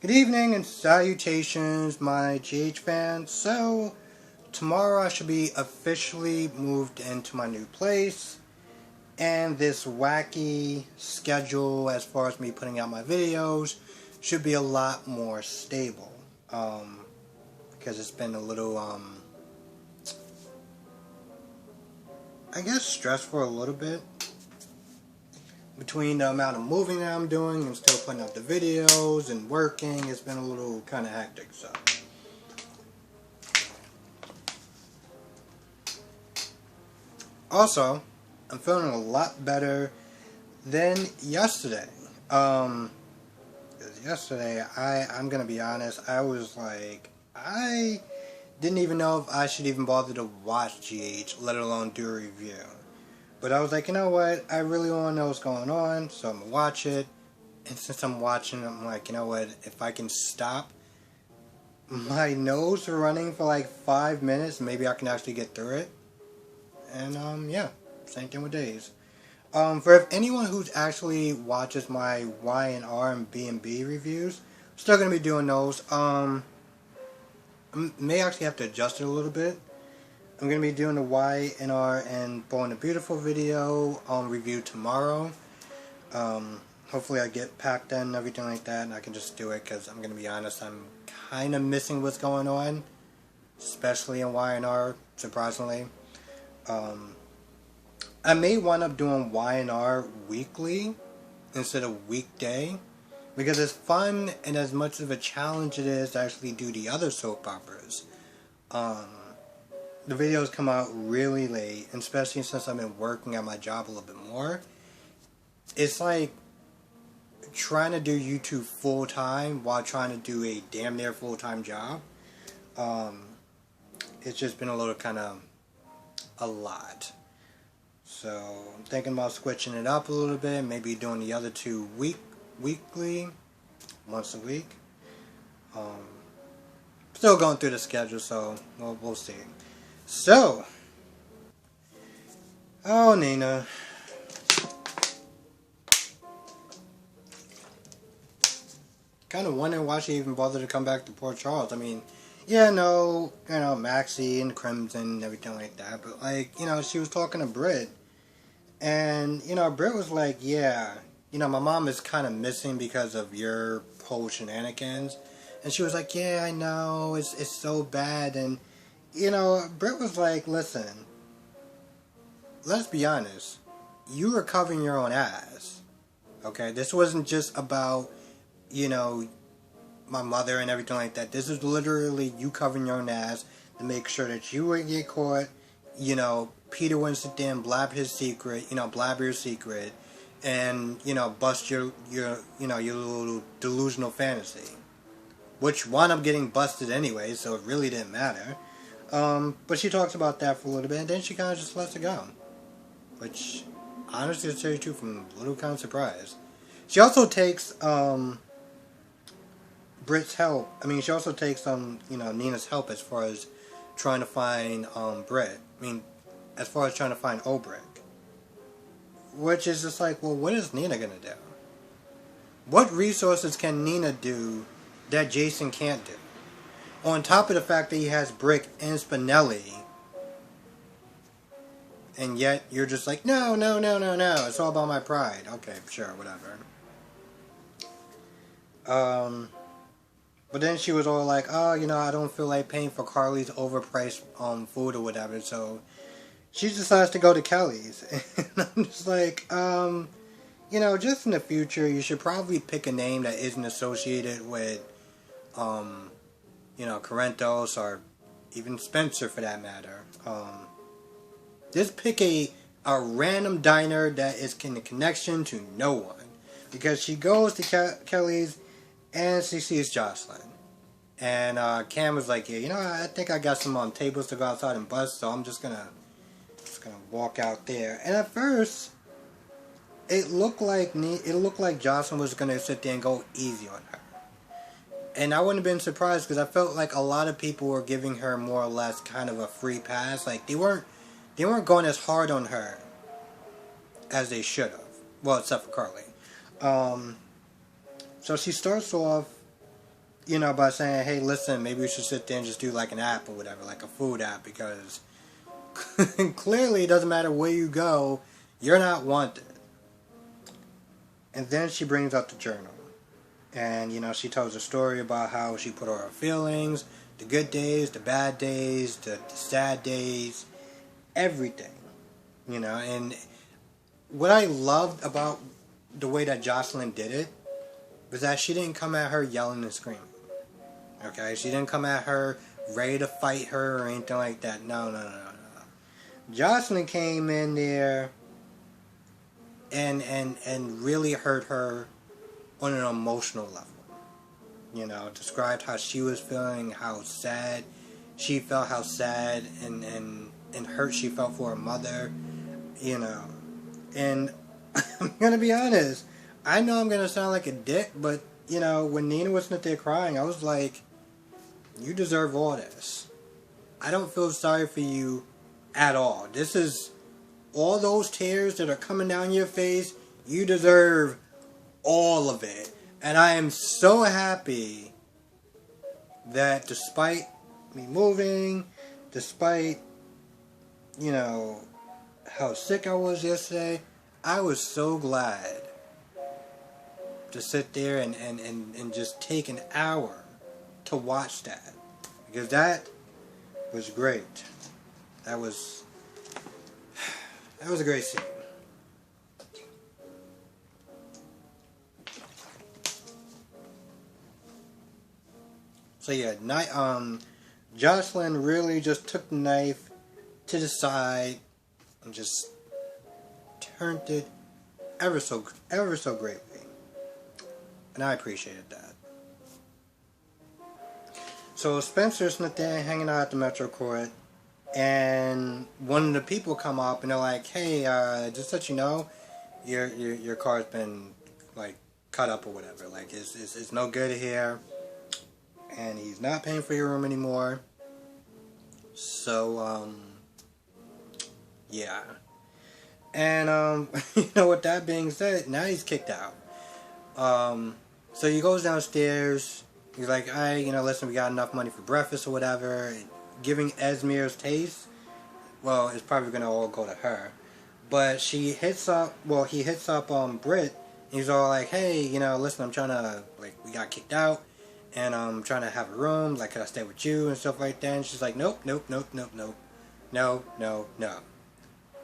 Good evening and salutations, my GH fans. So, tomorrow I should be officially moved into my new place, and this wacky schedule as far as me putting out my videos should be a lot more stable. Because it's been a little, I guess stressful a little bit. Between the amount of moving that I'm doing and still putting out the videos and working, it's been a little kind of hectic, so. Also, I'm feeling a lot better than yesterday. Yesterday, I'm gonna be honest, I was like, I didn't even know if I should even bother to watch GH, let alone do a review. But I was like, you know what, I really want to know what's going on, so I'm going to watch it. And since I'm watching, I'm like, you know what, if I can stop my nose running for like 5 minutes, maybe I can actually get through it. And, yeah, same thing with days. For if anyone who's actually watches my Y&R and B&B reviews, I'm still going to be doing those. I may actually have to adjust it a little bit. I'm going to be doing the Y&R and Born a Beautiful video review tomorrow. Hopefully I get packed in and everything like that and I can just do it, because I'm going to be honest, I'm kind of missing what's going on, especially in Y&R, surprisingly. I may wind up doing Y&R weekly instead of weekday, because it's fun and as much of a challenge it is to actually do the other soap operas. The videos come out really late, especially since I've been working at my job a little bit more. It's like trying to do YouTube full time while trying to do a damn near full time job. It's just been a little kind of a lot. So I'm thinking about switching it up a little bit, maybe doing the other two weekly, once a week. Still going through the schedule, so we'll see. So, oh Nina, kind of wondering why she even bothered to come back to Port Charles. I mean, yeah, no, you know, Maxie and Crimson and everything like that, but like, you know, she was talking to Britt, and, you know, Britt was like, yeah, you know, my mom is kind of missing because of your whole shenanigans, and she was like, yeah, I know, it's so bad, and, you know, Britt was like, listen, let's be honest, you were covering your own ass, okay? This wasn't just about, you know, my mother and everything like that. This is literally you covering your own ass to make sure that you wouldn't get caught. You know, Peter wouldn't sit there and blab his secret, you know, blab your secret, and, you know, bust your little delusional fantasy, which wound up getting busted anyway, so it really didn't matter. But she talks about that for a little bit, and then she kind of just lets it go. Which, honestly, to tell you the truth, I'm a little kind of surprised. She also takes, Britt's help. I mean, she also takes, you know, Nina's help as far as trying to find, Britt. I mean, as far as trying to find Obrick. Which is just like, well, what is Nina gonna do? What resources can Nina do that Jason can't do? On top of the fact that he has Brick and Spinelli, and yet you're just like, no, it's all about my pride. Okay, sure, whatever. But then she was all like, oh, you know, I don't feel like paying for Carly's overpriced food or whatever, so she decides to go to Kelly's. And I'm just like, you know, just in the future, you should probably pick a name that isn't associated with, you know, Corinthos or even Spencer for that matter. Just pick a random diner that is in a connection to no one. Because she goes to Kelly's and she sees Jocelyn. And Cam was like, yeah, you know, I think I got some tables to go outside and bust, so I'm just gonna walk out there. And at first, it looked like Jocelyn was gonna sit there and go easy on her. And I wouldn't have been surprised, because I felt like a lot of people were giving her more or less kind of a free pass. Like, they weren't going as hard on her as they should have. Well, except for Carly. So she starts off by saying, hey, listen, maybe we should sit there and just do like an app or whatever, like a food app, because clearly it doesn't matter where you go, you're not wanted. And then she brings up the journal. And, she tells a story about how she put all her feelings, the good days, the bad days, the sad days, everything. And what I loved about the way that Jocelyn did it was that she didn't come at her yelling and screaming. Okay? She didn't come at her ready to fight her or anything like that. No, no, no, no, no. Jocelyn came in there and really hurt her on an emotional level. Described how she was feeling, how sad she felt, how sad and hurt she felt for her mother, And I'm going to be honest, I know I'm going to sound like a dick, but, when Nina was sitting there crying, I was like, you deserve all this. I don't feel sorry for you at all. This is all those tears that are coming down your face, you deserve all of it. And I am so happy that despite me moving, despite, how sick I was yesterday, I was so glad to sit there and just take an hour to watch that. Because that was great. That was a great scene. So yeah, Jocelyn really just took the knife to the side and just turned it ever so greatly, and I appreciated that. So Spencer's not there hanging out at the Metro Court, and one of the people come up and they're like, "Hey, just to let you know, your car's been like cut up or whatever. Like it's no good here." And he's not paying for your room anymore. So, yeah. And, with that being said, now he's kicked out. So he goes downstairs. He's like, listen, we got enough money for breakfast or whatever. Giving Esmer's taste, well, it's probably going to all go to her. But he hits up Britt. He's all like, hey, listen, I'm trying to, we got kicked out. And I'm trying to have a room, like, can I stay with you and stuff like that? And she's like, nope. No.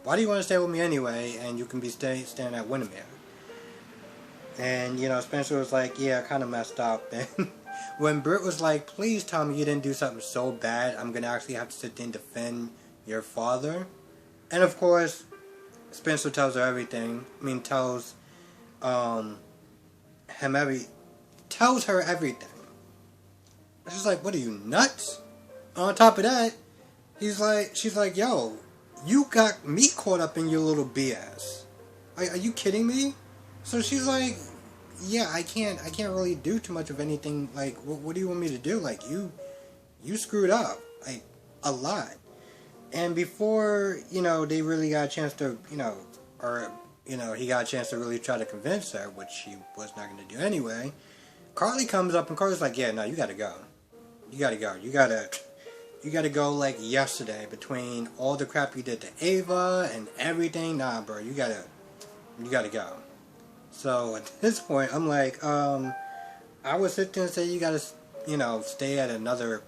Why do you want to stay with me anyway? And you can be staying at Windermere. And, Spencer was like, yeah, I kind of messed up. And when Britt was like, please tell me you didn't do something so bad, I'm going to actually have to sit there and defend your father. And, of course, Spencer tells her everything. Tells her everything. She's like, what are you, nuts? On top of that, she's like, yo, you got me caught up in your little BS. Are you kidding me? So she's like, yeah, I can't really do too much of anything. Like, what do you want me to do? Like, you screwed up, like, a lot. And before, they really got a chance to, he got a chance to really try to convince her, which she was not going to do anyway. Carly comes up and Carly's like, yeah, no, you gotta go. You gotta go. You gotta go like yesterday between all the crap you did to Ava and everything. Nah, bro, you gotta go. So at this point, I'm like, I would sit there and say you gotta, stay at another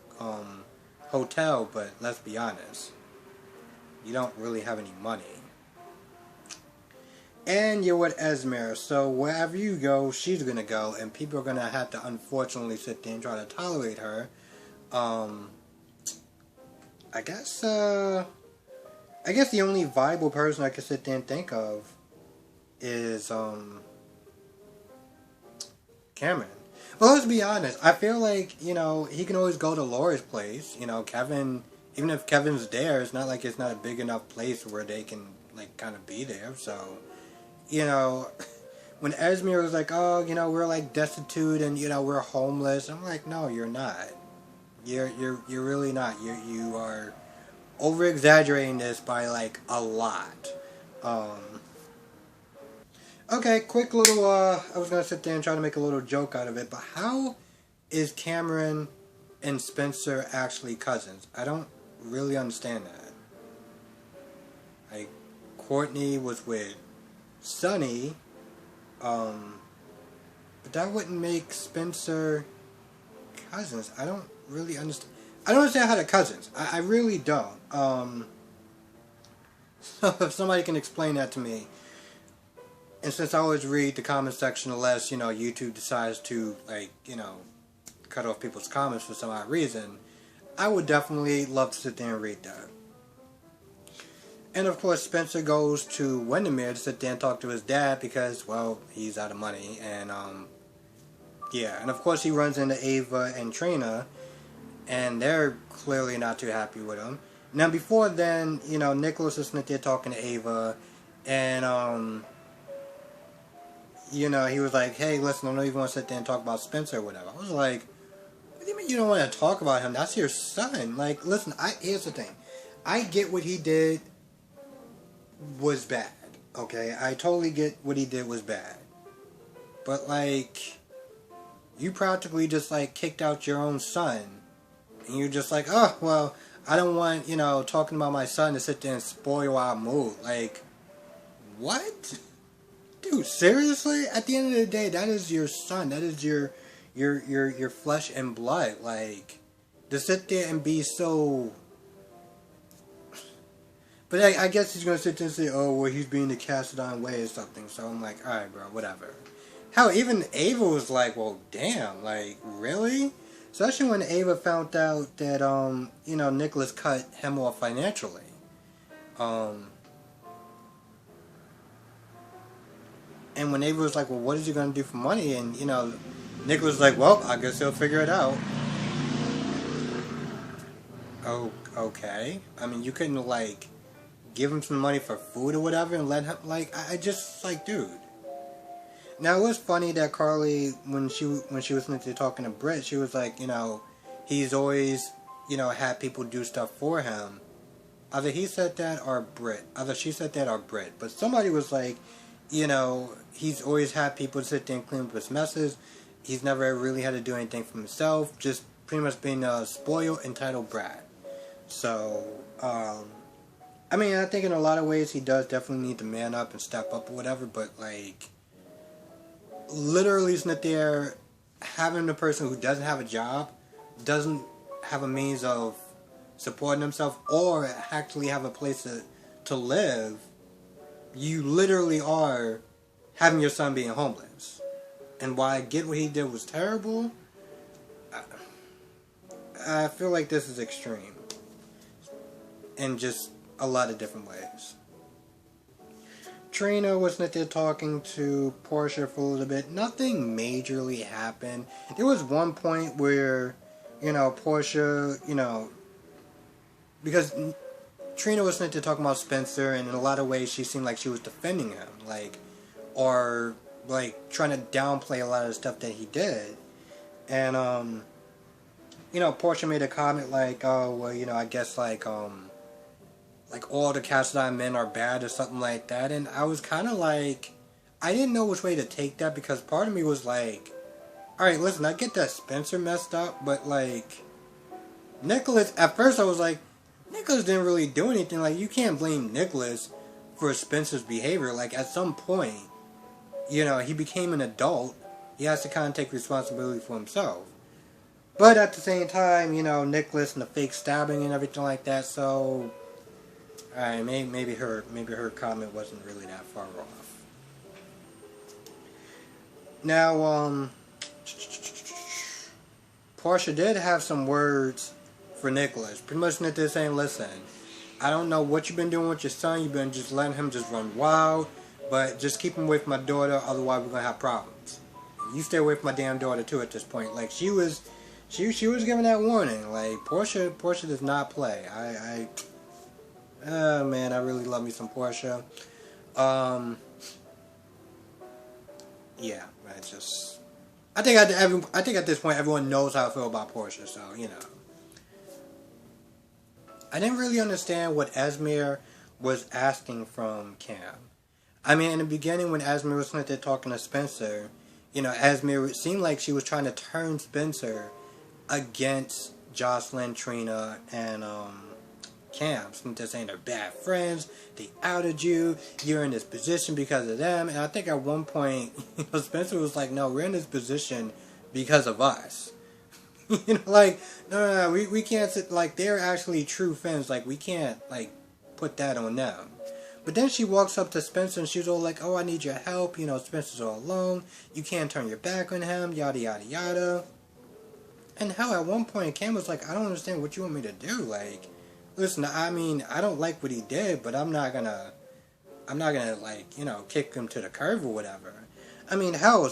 hotel, but let's be honest, you don't really have any money. And you're with Esmer, so wherever you go, she's gonna go, and people are gonna have to unfortunately sit there and try to tolerate her. I guess the only viable person I could sit there and think of is Cameron. Well, let's be honest. I feel like he can always go to Laura's place. Kevin. Even if Kevin's there, it's not like it's not a big enough place where they can kind of be there. So. When Esmer was like, oh, we're like destitute and we're homeless, I'm like, no, you're not. You're really not. You are over exaggerating this by like a lot. Okay, quick little. I was gonna sit there and try to make a little joke out of it, but how is Cameron and Spencer actually cousins? I don't really understand that. Like, Courtney was with Sonny, but that wouldn't make Spencer cousins. I don't really understand. I don't understand how they're cousins. I really don't. So if somebody can explain that to me. And since I always read the comment section unless, YouTube decides to, cut off people's comments for some odd reason, I would definitely love to sit there and read that. And of course, Spencer goes to Windermere to sit there and talk to his dad because, well, he's out of money. And, yeah. And of course, he runs into Ava and Trina, and they're clearly not too happy with him. Now, before then, Nicholas is sitting there talking to Ava, and, he was like, hey, listen, I know you want to sit there and talk about Spencer or whatever. I was like, what do you mean you don't want to talk about him? That's your son. Like, listen, here's the thing. I get what he did was bad, okay? I totally get what he did was bad. But, you practically just, kicked out your own son. And you're just like, oh, well, I don't want, talking about my son to sit there and spoil our mood. Like, what? Dude, seriously? At the end of the day, that is your son. That is your flesh and blood. Like, to sit there and be so... But I guess he's going to sit there and say, oh, well, he's being the Cassadine way or something. So I'm like, alright, bro, whatever. Hell, even Ava was like, well, damn, really? Especially when Ava found out that, Nicholas cut him off financially. And when Ava was like, well, what is he going to do for money? And, Nicholas was like, well, I guess he'll figure it out. Oh, okay. I mean, you couldn't, give him some money for food or whatever and let him, I just, dude. Now, it was funny that Carly, when she was listening to talking to Britt, she was like, he's always, had people do stuff for him. Either he said that or Britt. Either she said that or Britt. But somebody was like, he's always had people sit there and clean up his messes. He's never really had to do anything for himself. Just pretty much being a spoiled, entitled brat. So, I mean, I think in a lot of ways he does definitely need to man up and step up or whatever. But, literally sitting there having the person who doesn't have a job, doesn't have a means of supporting himself, or actually have a place to live, you literally are having your son being homeless. And while I get what he did was terrible, I feel like this is extreme. In just a lot of different ways. Trina was there talking to Porsha for a little bit. Nothing majorly happened. There was one point where, Porsha, because Trina was there talking about Spencer, and in a lot of ways she seemed like she was defending him, or trying to downplay a lot of the stuff that he did. And, Porsha made a comment oh, well, I guess all the Cassadine men are bad or something like that. And I was kind of I didn't know which way to take that, because part of me was alright, listen, I get that Spencer messed up, but Nicholas, at first I was Nicholas didn't really do anything. You can't blame Nicholas for Spencer's behavior. At some point, he became an adult. He has to kind of take responsibility for himself. But at the same time, Nicholas and the fake stabbing and everything like that, so... Alright, maybe her comment wasn't really that far off. Now, Porsha did have some words for Nicholas. Pretty much Nicholas saying, listen, I don't know what you've been doing with your son. You've been just letting him just run wild. But just keep him away from my daughter, otherwise we're going to have problems. You stay away from my damn daughter too at this point. She was giving that warning. Porsha does not play. Oh man, I really love me some Porsha. Yeah, I think at this point everyone knows how I feel about Porsha, so I didn't really understand what Esmere was asking from Cam. I mean, in the beginning when Esmere was there talking to Spencer, Esme, it seemed like she was trying to turn Spencer against Jocelyn, Trina, and Cam. They're saying they're bad friends. They outed you. You're in this position because of them. And I think at one point, Spencer was like, "No, we're in this position because of us." Like, no, we can't sit, like, they're actually true friends. Like, we can't, like, put that on them. But then she walks up to Spencer and she's all like, "Oh, I need your help. Spencer's all alone. You can't turn your back on him. Yada yada yada." And hell, at one point, Cam was like, "I don't understand what you want me to do. Like, listen, I mean, I don't like what he did, but I'm not gonna, like, kick him to the curb or whatever." I mean, hell,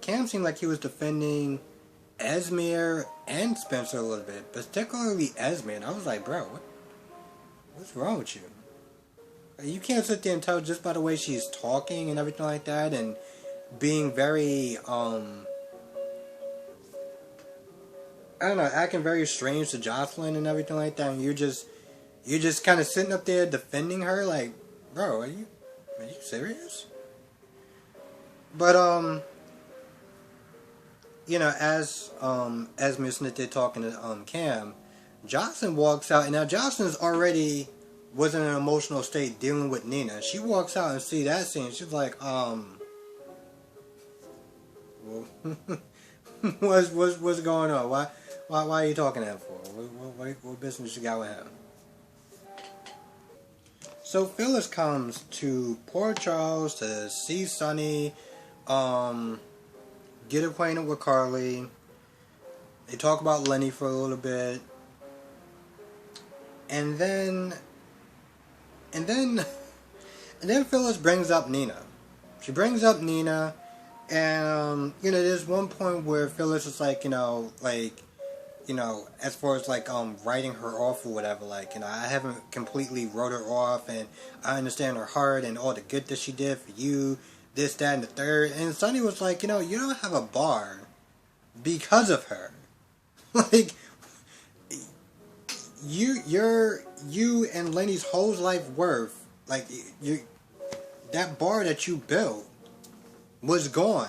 Cam seemed like he was defending Esmer and Spencer a little bit, but particularly Esmer. And I was like, bro, what's wrong with you? You can't sit there and tell just by the way she's talking and everything like that, and being very, I don't know, acting very strange to Jocelyn and everything like that, and you're just kind of sitting up there defending her, like, bro, are you serious? But, as Miss Smith did talking to, Cam, Jocelyn walks out, and now Jocelyn's already was in an emotional state dealing with Nina. She walks out and see that scene, she's like, well, what's going on? Why are you talking to him for? What business you got with him? So Phyllis comes to Port Charles to see Sonny, get acquainted with Carly. They talk about Lenny for a little bit. And then Phyllis brings up Nina. She brings up Nina, and there's one point where Phyllis is like, as far as like writing her off or whatever, like, I haven't completely wrote her off, and I understand her heart and all the good that she did for you, this, that, and the third. And Sonny was like, you don't have a bar because of her. Like, you and Lenny's whole life worth, like, that bar that you built was gone.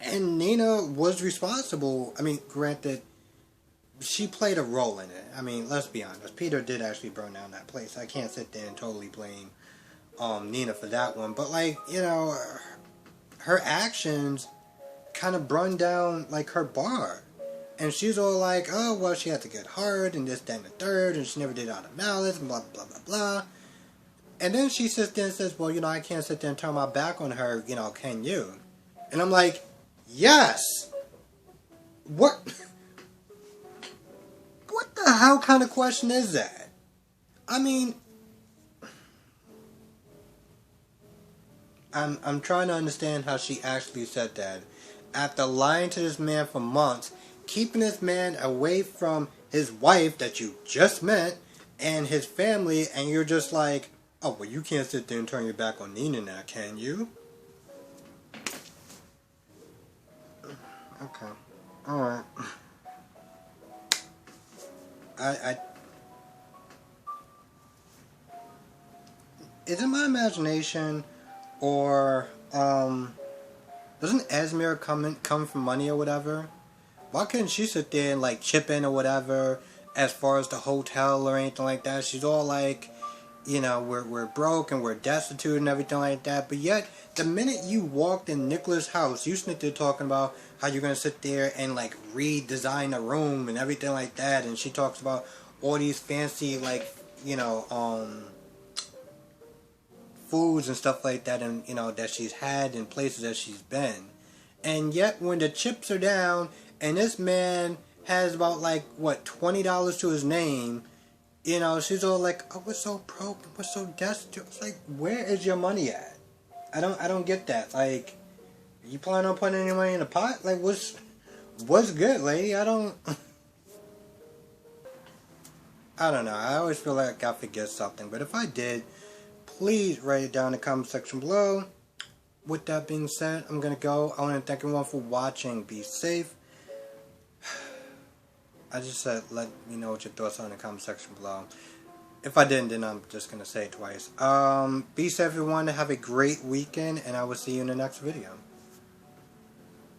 And Nina was responsible. I mean, granted, she played a role in it. I mean, let's be honest. Peter did actually burn down that place. I can't sit there and totally blame Nina for that one. But, like, her actions kind of burned down, like, her bar. And she's all like, oh, well, she had to get hard, and this, that, and the third, and she never did out of malice, and blah, blah, blah, blah. And then she sits there and says, well, I can't sit there and turn my back on her, can you? And I'm like, yes! What the hell kind of question is that? I mean, I'm trying to understand how she actually said that. After lying to this man for months, keeping this man away from his wife that you just met and his family, and you're just like, oh, well, you can't sit there and turn your back on Nina now, can you? Okay. Alright. Is it my imagination, or, doesn't Esmer come from money or whatever? Why couldn't she sit there and, like, chip in or whatever as far as the hotel or anything like that? She's all like, we're broke and we're destitute and everything like that. But yet, the minute you walked in Nicola's house, you sit there talking about how you're going to sit there and, like, redesign a room and everything like that. And she talks about all these fancy, like, foods and stuff like that, and, that she's had in places that she's been. And yet, when the chips are down, and this man has about, like, what, $20 to his name, she's all like, oh, we're so broke, we're so destitute. It's like, where is your money at? I don't get that. Like, you plan on putting any money in the pot? Like, what's good, lady? I don't know. I always feel like I forget something. But if I did, please write it down in the comment section below. With that being said, I'm going to go. I want to thank everyone for watching. Be safe. I just said, let me know what your thoughts are in the comment section below. If I didn't, then I'm just gonna say it twice. Peace everyone, have a great weekend, and I will see you in the next video.